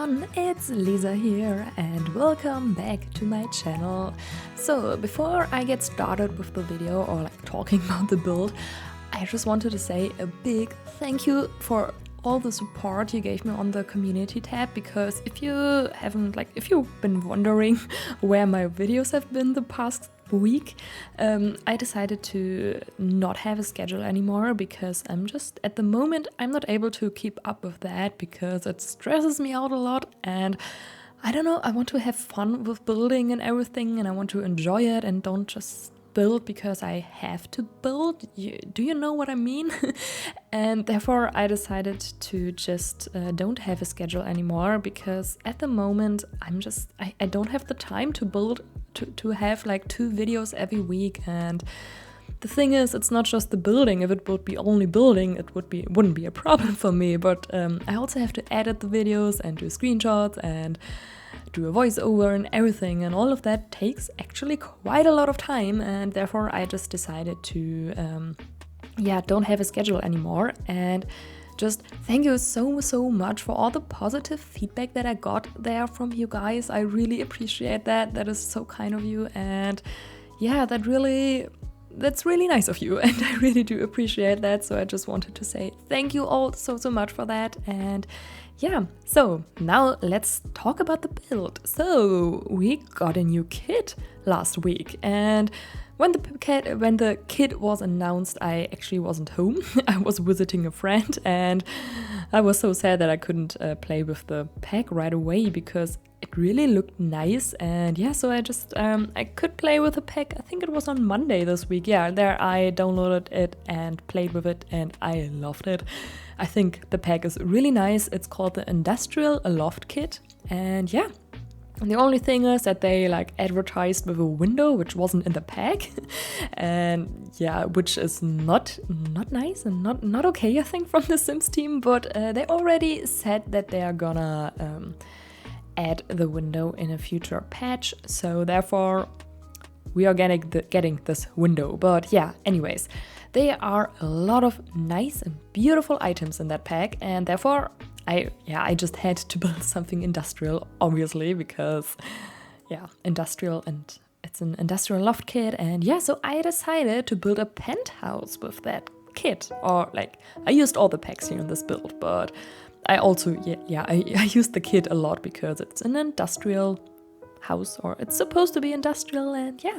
everyone, it's Lisa here and welcome back to my channel. So before I get started with the video or talking about the build, I just wanted to say a big thank you for all the support you gave me on the community tab, because if you've been wondering where my videos have been the past week, I decided to not have a schedule anymore because at the moment I'm not able to keep up with that because it stresses me out a lot, and I don't know, I want to have fun with building and everything, and I want to enjoy it and don't just build because I have to build. Do you know what I mean? And therefore I decided to just don't have a schedule anymore, because at the moment I don't have the time to build, to have like 2 videos every week. And the thing is, it's not just the building. If it would be only building, it wouldn't be a problem for me, but I also have to edit the videos and do screenshots and do a voiceover and everything, and all of that takes actually quite a lot of time, and therefore I just decided to don't have a schedule anymore. And just thank you so much for all the positive feedback that I got there from you guys. I really appreciate that. That is so kind of you, and yeah, that's really nice of you, and I really do appreciate that. So I just wanted to say thank you all so much for that. And yeah, so now let's talk about the build. So we got a new kit last week, and when the kit was announced, I actually wasn't home. I was visiting a friend, and I was so sad that I couldn't play with the pack right away because it really looked nice. And yeah, so I could play with the pack. I think it was on Monday this week. Yeah, there I downloaded it and played with it, and I loved it. I think the pack is really nice. It's called the Industrial Loft Kit, and yeah, the only thing is that they advertised with a window which wasn't in the pack, and yeah, which is not nice and not okay, I think, from the Sims team. But they already said that they are gonna add the window in a future patch, so therefore we are getting this window. But yeah, anyways, there are a lot of nice and beautiful items in that pack, and therefore I just had to build something industrial, obviously, because yeah, industrial, and it's an industrial loft kit. And yeah, so I decided to build a penthouse with that kit, or I used all the packs here in this build, but I also I used the kit a lot because it's an industrial house, or it's supposed to be industrial. And yeah,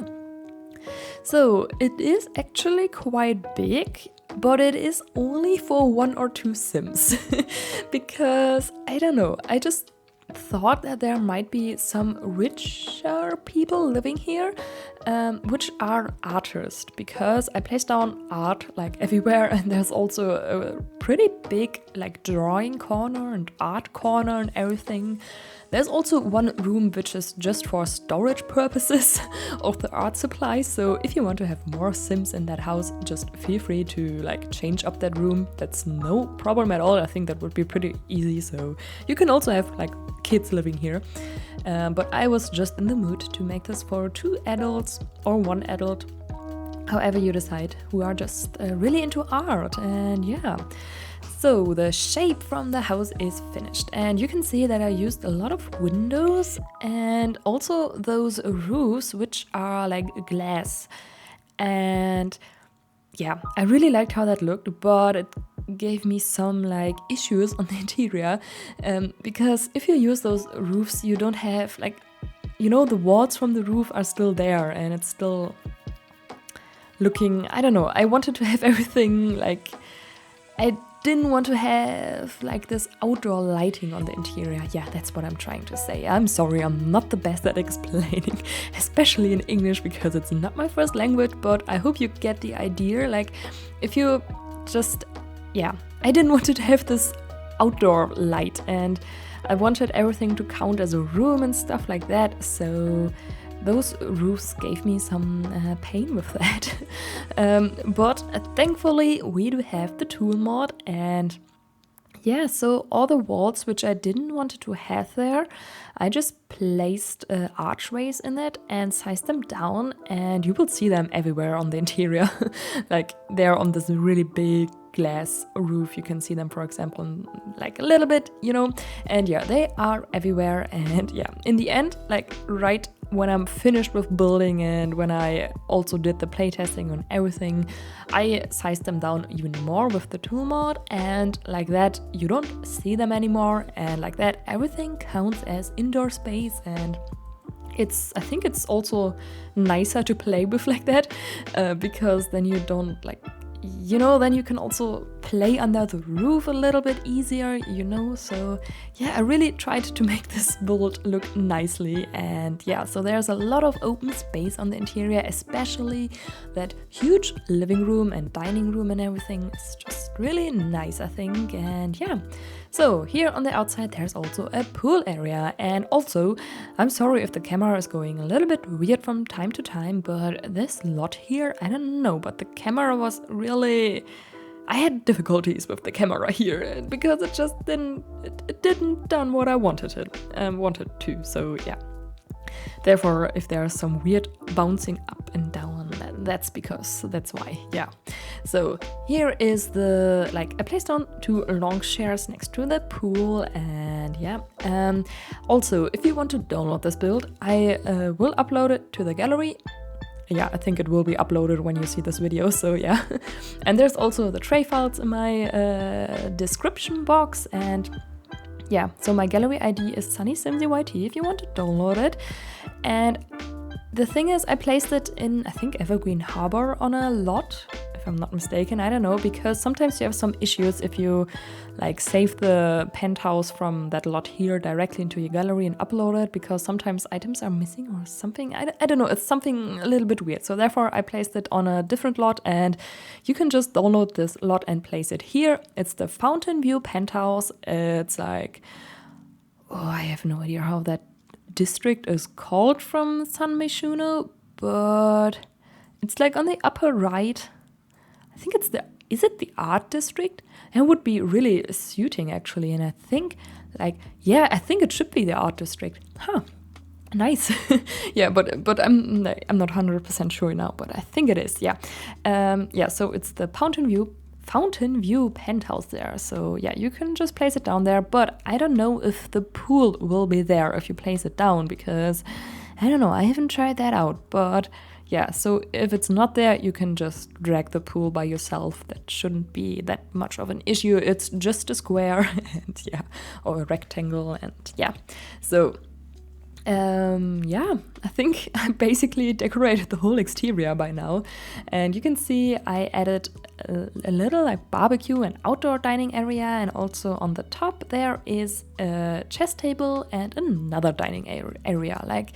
so it is actually quite big, but it is only for 1 or 2 Sims because I don't know, I just thought that there might be some richer people living here, which are artists, because I placed down art everywhere, and there's also a pretty big drawing corner and art corner and everything. There's also one room which is just for storage purposes of the art supplies, so if you want to have more Sims in that house, just feel free to change up that room. That's no problem at all. I think that would be pretty easy, so you can also have kids living here. But I was just in the mood to make this for 2 adults or 1 adult, however you decide, who are just really into art. And yeah, so the shape from the house is finished, and you can see that I used a lot of windows and also those roofs which are glass. And yeah, I really liked how that looked, but it gave me some issues on the interior, because if you use those roofs, you don't have the walls from the roof are still there, and it's still looking, I don't know, I wanted to have everything I didn't want to have this outdoor lighting on the interior. Yeah, that's what I'm trying to say. I'm sorry, I'm not the best at explaining, especially in English, because it's not my first language, but I hope you get the idea. If you just, yeah, I didn't want to have this outdoor light, and I wanted everything to count as a room and stuff like that, so those roofs gave me some pain with that. But thankfully we do have the tool mod, and yeah, so all the walls which I didn't want to have there, I just placed archways in it and sized them down, and you will see them everywhere on the interior. They're on this really big glass roof. You can see them, for example, like a little bit, and yeah, they are everywhere. And yeah, in the end, like right when I'm finished with building and when I also did the playtesting on everything, I sized them down even more with the tool mod, and like that you don't see them anymore, and like that everything counts as indoor space. And I think it's also nicer to play with like that, because then you don't then you can also play under the roof a little bit easier, so yeah, I really tried to make this build look nicely. And yeah, so there's a lot of open space on the interior, especially that huge living room and dining room and everything is just really nice, I think. And yeah, so here on the outside there's also a pool area. And also, I'm sorry if the camera is going a little bit weird from time to time, but this lot here, I don't know, but the camera was really... I had difficulties with the camera here because it just didn't done what I wanted to. So yeah. Therefore, if there's some weird bouncing up and down, that's why, yeah. So here is I placed down 2 long chairs next to the pool, and yeah. Also, if you want to download this build, I will upload it to the gallery. Yeah, I think it will be uploaded when you see this video, so yeah. And there's also the tray files in my description box, and yeah, so my gallery ID is sunnysimsieyt if you want to download it. And the thing is, I placed it in, I think, Evergreen Harbor on a lot, if I'm not mistaken, I don't know, because sometimes you have some issues if you save the penthouse from that lot here directly into your gallery and upload it, because sometimes items are missing or something. I don't know, it's something a little bit weird. So therefore I placed it on a different lot, and you can just download this lot and place it here. It's the Fountainview Penthouse. It's I have no idea how that district is called from Myshuno, but it's on the upper right. I think is it the art district? It would be really suiting actually, and I think I think it should be the art district. Huh. Nice. Yeah, but I'm not 100% sure now, but I think it is. Yeah. Yeah, so it's the Fountainview Penthouse there. So yeah, you can just place it down there, but I don't know if the pool will be there if you place it down, because I don't know, I haven't tried that out. But yeah, so if it's not there, you can just drag the pool by yourself. That shouldn't be that much of an issue. It's just a square and yeah, or a rectangle, and yeah. So yeah, I think I basically decorated the whole exterior by now. And you can see I added a little barbecue and outdoor dining area, and also on the top there is a chess table and another dining area.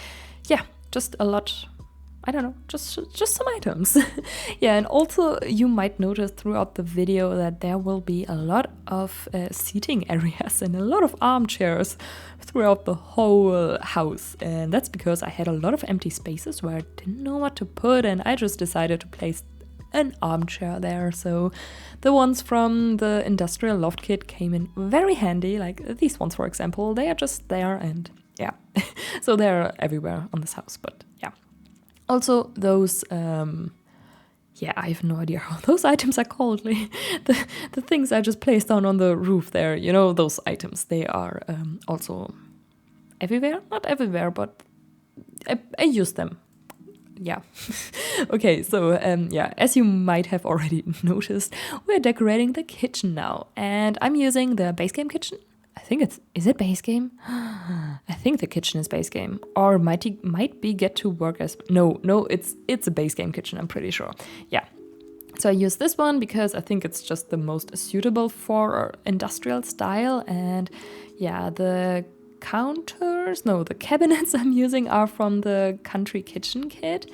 Yeah, just a lot. I don't know, just some items. Yeah, and also you might notice throughout the video that there will be a lot of seating areas and a lot of armchairs throughout the whole house. And that's because I had a lot of empty spaces where I didn't know what to put, and I just decided to place an armchair there. So the ones from the industrial loft kit came in very handy, like these ones, for example. They are just there, and yeah. So they're everywhere on this house, but yeah. Also, those, yeah, I have no idea how those items are called. The things I just placed down on the roof there, those items, they are also everywhere. Not everywhere, but I use them. Yeah. Okay, so yeah, as you might have already noticed, we're decorating the kitchen now. And I'm using the base game kitchen. I think is it base game? I think the kitchen is base game, or might be get to work as, no, it's a base game kitchen, I'm pretty sure. Yeah. So I use this one because I think it's just the most suitable for industrial style. And yeah, the cabinets I'm using are from the country kitchen kit,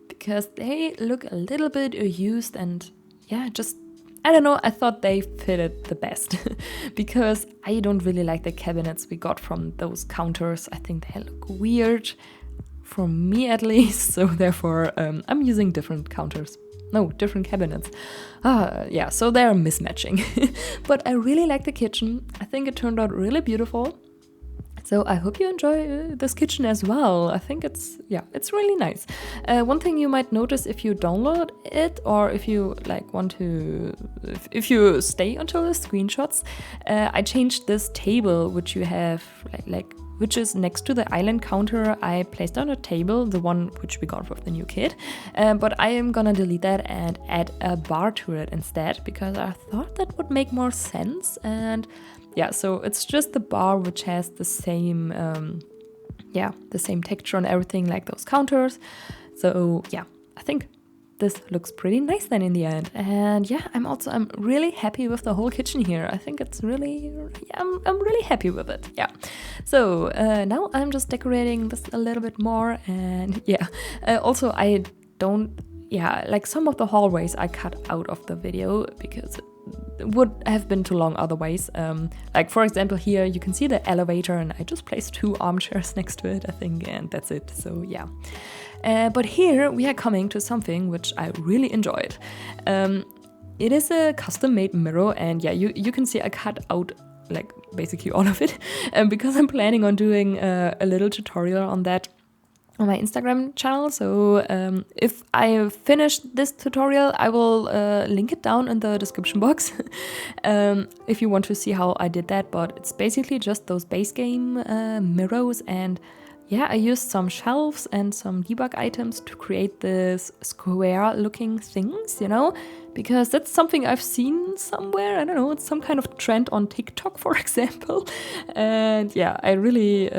because they look a little bit used, and yeah, I don't know, I thought they fitted the best because I don't really like the cabinets we got from those counters. I think they look weird, for me at least, so therefore I'm using different cabinets. Yeah, so they're mismatching. But I really like the kitchen. I think it turned out really beautiful. So I hope you enjoy this kitchen as well. I think it's really nice. One thing you might notice if you download it, or if you like want to, if you stay until the screenshots, I changed this table which you have which is next to the island counter. I placed on a table, the one which we got with the new kit, but I am gonna delete that and add a bar to it instead, because I thought that would make more sense. And yeah, so it's just the bar which has the same, the same texture and everything like those counters. So yeah, I think this looks pretty nice then in the end. And yeah, I'm really happy with the whole kitchen here. I think it's really, I'm really happy with it. Yeah. So now I'm just decorating this a little bit more. And yeah, also I don't, like some of the hallways I cut out of the video because it would have been too long otherwise. Like for example here you can see the elevator, and I just placed 2 armchairs next to it, I think, and that's it. So yeah. But here we are coming to something which I really enjoyed. It is a custom-made mirror, and yeah, you can see I cut out like basically all of it because I'm planning on doing a little tutorial on that on my Instagram channel. So if I finish this tutorial, I will link it down in the description box if you want to see how I did that. But it's basically just those base game mirrors, and yeah, I used some shelves and some debug items to create this square looking things, you know, because that's something I've seen somewhere. I don't know, it's some kind of trend on TikTok, for example. And yeah, I really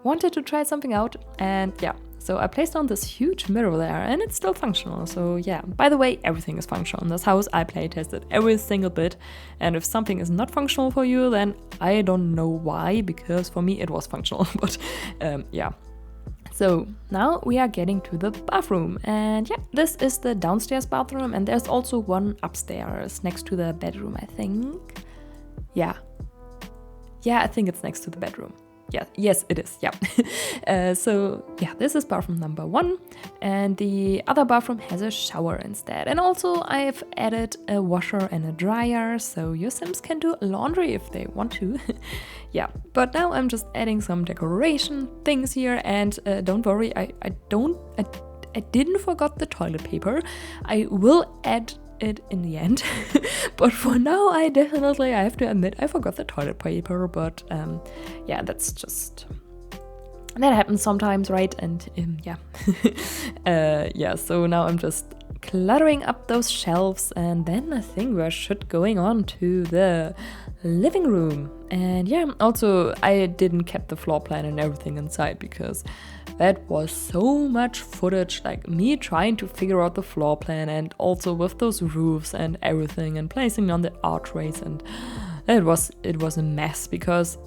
wanted to try something out, and yeah, so I placed on this huge mirror there, and it's still functional. So yeah, by the way, everything is functional in this house. I play tested every single bit, and if something is not functional for you, then I don't know why, because for me it was functional. But yeah. So now we are getting to the bathroom, and yeah, this is the downstairs bathroom, and there's also one upstairs next to the bedroom, I think. Yeah, I think it's next to the bedroom. Yeah, yes, it is. Yeah. So yeah, this is bathroom number 1, and the other bathroom has a shower instead. And also I've added a washer and a dryer, so your Sims can do laundry if they want to. Yeah, but now I'm just adding some decoration things here, and don't worry, I didn't forget the toilet paper. I will add it in the end, but for now I have to admit I forgot the toilet paper. But yeah, that's just, that happens sometimes, right? And yeah. Yeah, so now I'm just cluttering up those shelves, and then I think we should going on to the living room. And yeah, also I didn't keep the floor plan and everything inside, because that was so much footage, like me trying to figure out the floor plan, and also with those roofs and everything, and placing on the archways, and it was a mess, because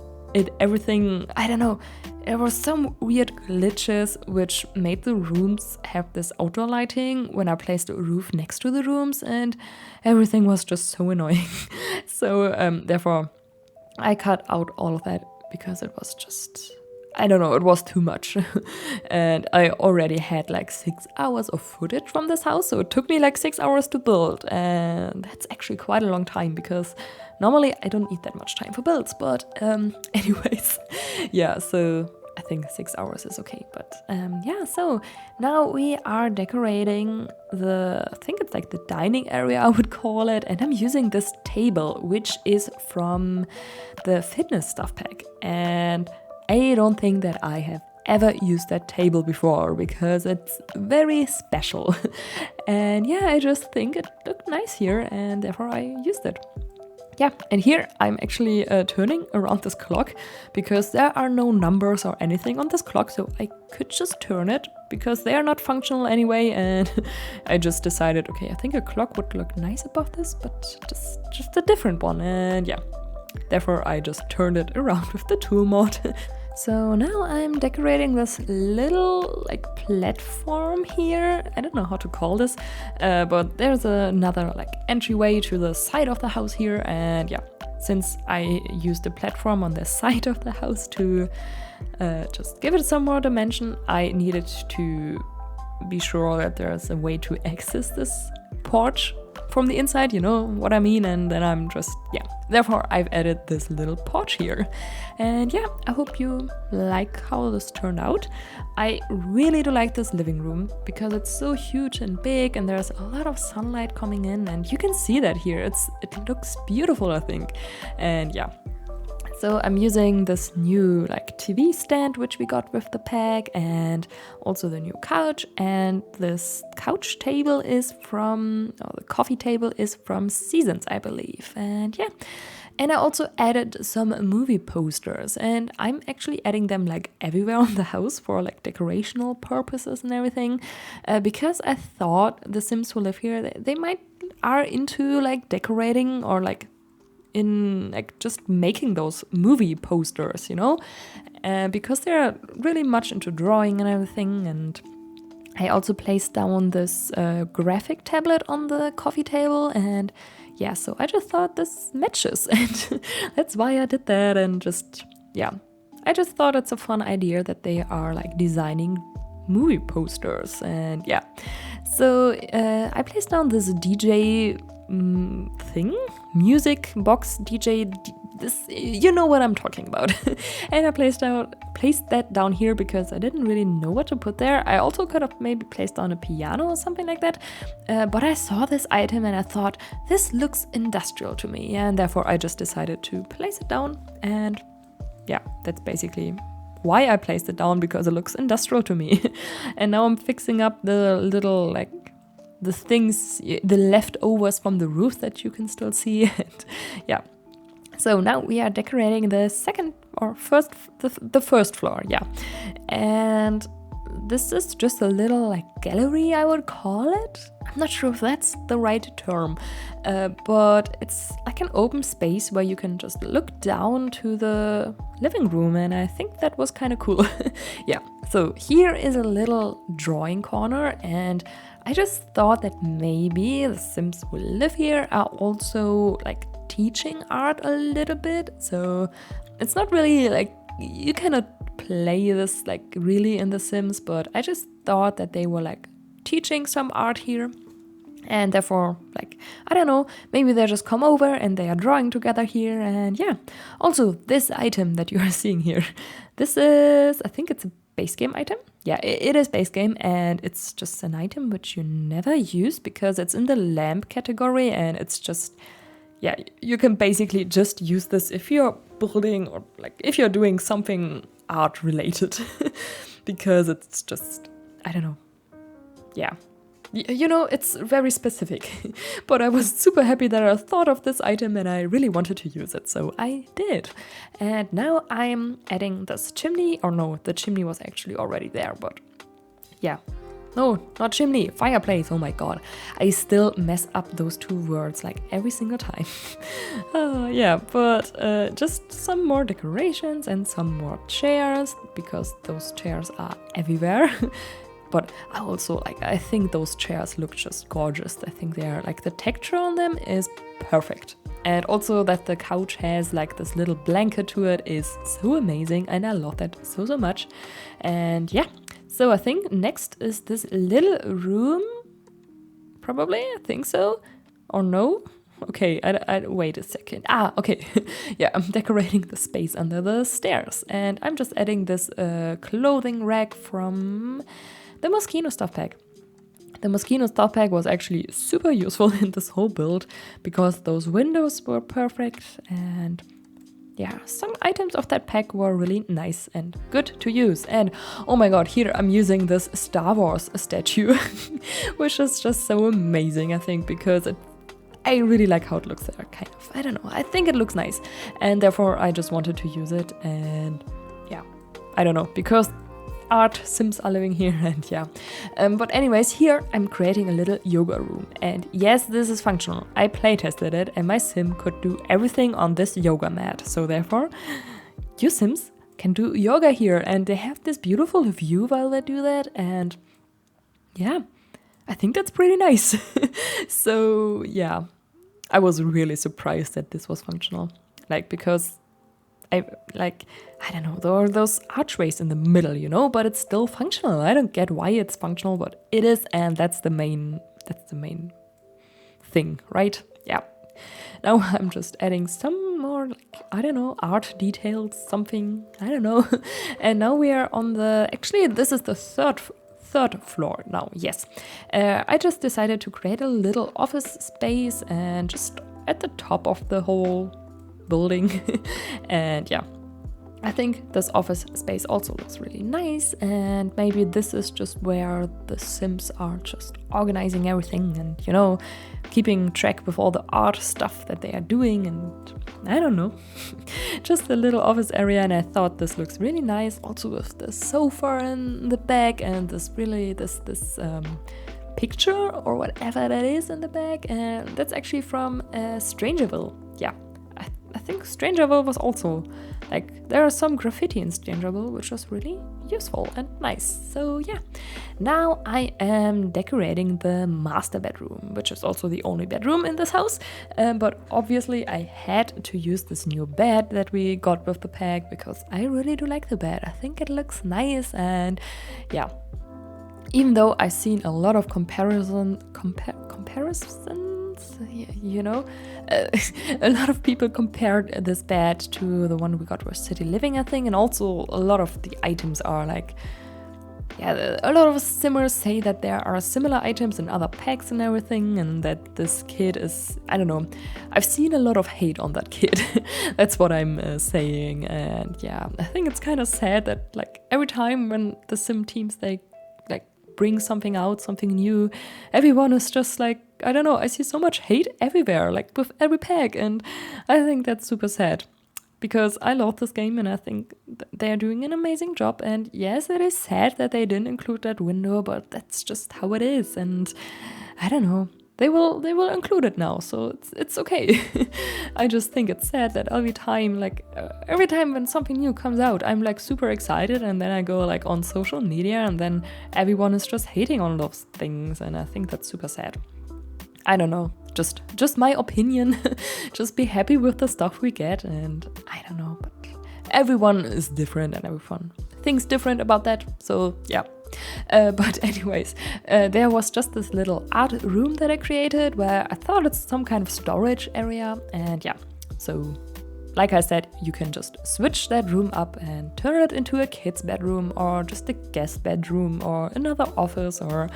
everything, I don't know, there were some weird glitches which made the rooms have this outdoor lighting when I placed a roof next to the rooms, and everything was just so annoying. So therefore I cut out all of that, because it was just, I don't know, it was too much. And I already had like 6 hours of footage from this house, so it took me like 6 hours to build, and that's actually quite a long time, because normally I don't need that much time for builds. But anyways, yeah, so I think 6 hours is okay. But yeah, so now we are decorating I think it's like the dining area, I would call it, and I'm using this table, which is from the fitness stuff pack, and I don't think that I have ever used that table before, because it's very special. And yeah, I just think it looked nice here, and therefore I used it. Yeah, and here I'm actually turning around this clock, because there are no numbers or anything on this clock, so I could just turn it, because they are not functional anyway. And I just decided, okay, I think a clock would look nice above this, but just a different one. And yeah, therefore I just turned it around with the tool mod. So now I'm decorating this little like platform here. I don't know how to call this, but there's another like entryway to the side of the house here. And yeah, since I used the platform on the side of the house to just give it some more dimension, I needed to be sure that there's a way to access this porch from the inside, you know what I mean, and then I'm just, yeah. Therefore, I've added this little porch here. And yeah, I hope you like how this turned out. I really do like this living room because it's so huge and big and there's a lot of sunlight coming in, and you can see that here. It looks beautiful, I think. And yeah. So I'm using this new like TV stand which we got with the pack, and also the new couch, and this couch table is from, or the coffee table is from Seasons, I believe. And yeah, and I also added some movie posters, and I'm actually adding them like everywhere on the house for like decorational purposes and everything, because I thought the Sims who live here, they might are into like decorating or like in like just making those movie posters, you know, because they're really much into drawing and everything. And I also placed down this graphic tablet on the coffee table, and yeah, so I just thought this matches, and that's why I did that. And just, yeah, I just thought it's a fun idea that they are like designing movie posters. And yeah, so I placed down this DJ music box DJ, this, you know what I'm talking about. And I placed that down here because I didn't really know what to put there. I also could have maybe placed down a piano or something like that, but I saw this item and I thought this looks industrial to me, and therefore I just decided to place it down. And yeah, that's basically why I placed it down, because it looks industrial to me. And now I'm fixing up the little like the things, the leftovers from the roof that you can still see. And yeah, so now we are decorating the first floor, yeah. And this is just a little like gallery, I would call it. I'm not sure if that's the right term, but it's like an open space where you can just look down to the living room, and I think that was kind of cool. Yeah, so here is a little drawing corner, and I just thought that maybe the Sims who live here are also like teaching art a little bit. So it's not really like, you cannot play this like really in the Sims, but I just thought that they were like teaching some art here. And therefore, like, I don't know, maybe they just come over and they are drawing together here. And yeah, also this item that you are seeing here, this is, I think it's a base game item. Yeah, it is base game, and it's just an item which you never use because it's in the lamp category, and it's just, yeah, you can basically just use this if you're building or like if you're doing something art related. Because it's just, I don't know, yeah. You know, it's very specific. But I was super happy that I thought of this item and I really wanted to use it, so I did. And now I'm adding this chimney, or no, the chimney was actually already there, but yeah. No, not chimney, fireplace, oh my god. I still mess up those two words like every single time. Yeah, but just some more decorations and some more chairs, because those chairs are everywhere. But I also, like, I think those chairs look just gorgeous. I think they are, like, the texture on them is perfect. And also that the couch has, like, this little blanket to it is so amazing. And I love that so, so much. And yeah, so I think next is this little room. Probably, I think so. Or no? Okay, I wait a second. Okay. Yeah, I'm decorating the space under the stairs. And I'm just adding this clothing rack from the Moschino stuff pack. The Moschino stuff pack was actually super useful in this whole build because those windows were perfect, and yeah, some items of that pack were really nice and good to use. And oh my god, here I'm using this Star Wars statue, which is just so amazing, I think, because I really like how it looks there, kind of. I don't know, I think it looks nice, and therefore I just wanted to use it. And yeah, I don't know, because art Sims are living here, and yeah. But anyways, here I'm creating a little yoga room, and yes, this is functional. I playtested it and my Sim could do everything on this yoga mat, so therefore you Sims can do yoga here, and they have this beautiful view while they do that. And yeah, I think that's pretty nice. So yeah, I was really surprised that this was functional, like, because I don't know, there are those archways in the middle, you know, but it's still functional. I don't get why it's functional, but it is, and that's the main thing thing, right? Yeah. Now I'm just adding some more, like, I don't know, art details, something, I don't know. And now we are on the, actually this is the third floor now, yes. I just decided to create a little office space and just at the top of the whole building. And yeah, I think this office space also looks really nice, and maybe this is just where the Sims are just organizing everything and, you know, keeping track with all the art stuff that they are doing, and I don't know. Just a little office area, and I thought this looks really nice, also with the sofa in the back and this picture or whatever that is in the back, and that's actually from Strangerville. Yeah, I think Strangerville was also, like, there are some graffiti in Strangerville, which was really useful and nice. So yeah, now I am decorating the master bedroom, which is also the only bedroom in this house. But obviously I had to use this new bed that we got with the pack because I really do like the bed. I think it looks nice, and yeah, even though I've seen a lot of comparisons, you know, a lot of people compared this bed to the one we got with City Living, I think, and also a lot of the items are like, yeah, a lot of Simmers say that there are similar items in other packs and everything, and that this kid is, I don't know, I've seen a lot of hate on that kid. That's what I'm saying, and yeah, I think it's kind of sad that, like, every time when the Sim teams, they like bring something out, something new, everyone is just like, I don't know, I see so much hate everywhere, like with every pack, and I think that's super sad because I love this game and I think they're doing an amazing job. And yes, it is sad that they didn't include that window, but that's just how it is, and I don't know, they will include it now, so it's okay. I just think it's sad that every time when something new comes out, I'm like super excited, and then I go like on social media and then everyone is just hating on those things, and I think that's super sad. I don't know, just my opinion. Just be happy with the stuff we get, and I don't know, but everyone is different and everyone thinks different about that, so yeah. But anyways, there was just this little art room that I created where I thought it's some kind of storage area, and yeah, so like I said, you can just switch that room up and turn it into a kid's bedroom or just a guest bedroom or another office or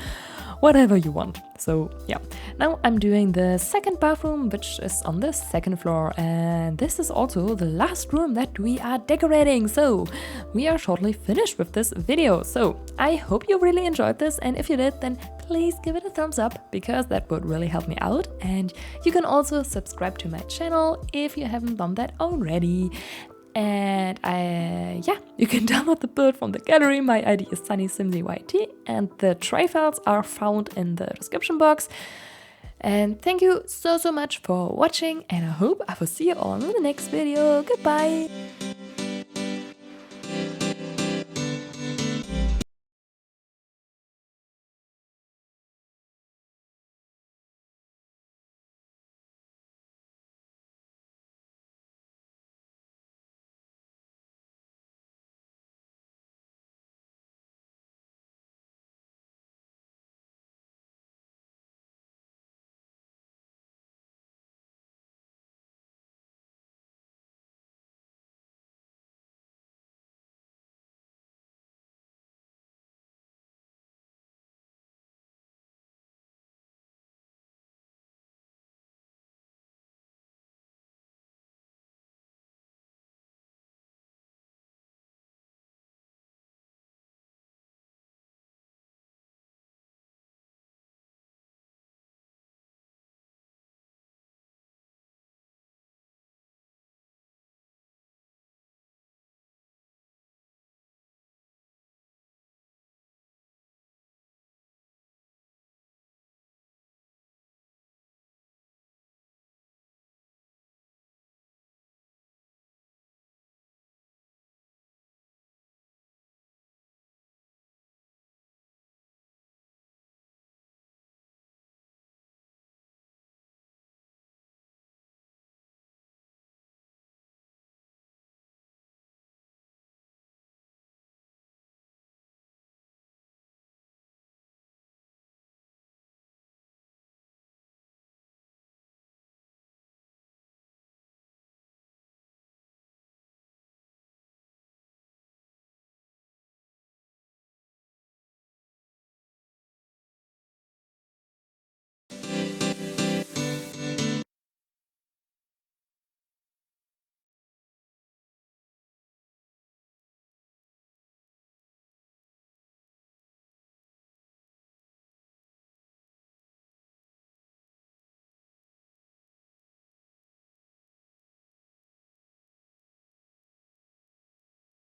whatever you want. So yeah, now I'm doing the second bathroom, which is on the second floor, and this is also the last room that we are decorating. So we are shortly finished with this video. So I hope you really enjoyed this, and if you did, then please give it a thumbs up because that would really help me out. And you can also subscribe to my channel if you haven't done that already. And yeah, you can download the build from the gallery. My ID is sunnysimsieyt, and the tray files are found in the description box. And thank you so much for watching, and I hope I will see you all in the next video. Goodbye!